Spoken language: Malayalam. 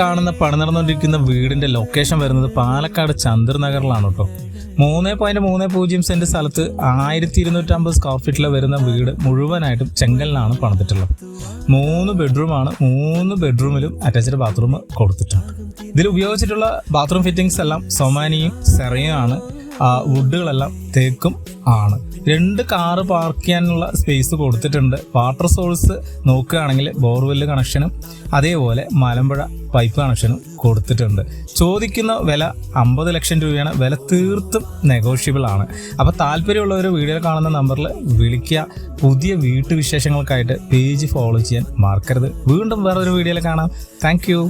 കാണുന്ന പണി നടന്നുകൊണ്ടിരിക്കുന്ന വീടിന്റെ ലൊക്കേഷൻ വരുന്നത് പാലക്കാട് ചന്ദ്ര നഗറിലാണ് കേട്ടോ. 3.30 സെന്റ് സ്ഥലത്ത് 1250 സ്ക്വയർ ഫീറ്റിൽ വരുന്ന വീട് മുഴുവനായിട്ടും ചെങ്കലിലാണ് പണിതിട്ടുള്ളത്. 3 ബെഡ്റൂമാണ്. 3 ബെഡ്റൂമിലും അറ്റാച്ച്ഡ് ബാത്റൂം കൊടുത്തിട്ടുണ്ട്. ഇതിൽ ഉപയോഗിച്ചിട്ടുള്ള ബാത്റൂം ഫിറ്റിംഗ്സ് എല്ലാം സൊമാനിയും സെറയും ആണ്. വുഡുകളെല്ലാം തേക്കും ആണ്. 2 കാറ് പാർക്ക് ചെയ്യാനുള്ള സ്പേസ് കൊടുത്തിട്ടുണ്ട്. വാട്ടർ സോഴ്സ് നോക്കുകയാണെങ്കിൽ ബോർവെല്ല് കണക്ഷനും അതേപോലെ മലമ്പുഴ പൈപ്പ് കണക്ഷനും കൊടുത്തിട്ടുണ്ട്. ചോദിക്കുന്ന വില 50 ലക്ഷം രൂപയാണ്. വില തീർത്തും നെഗോഷ്യബിൾ ആണ്. അപ്പോൾ താല്പര്യമുള്ളവർ വീഡിയോയിൽ കാണുന്ന നമ്പറിൽ വിളിക്കുക. പുതിയ വീട്ടുവിശേഷങ്ങൾക്കായിട്ട് പേജ് ഫോളോ ചെയ്യാൻ മറക്കരുത്. വീണ്ടും വേറൊരു വീഡിയോയിൽ കാണാം. Thank you.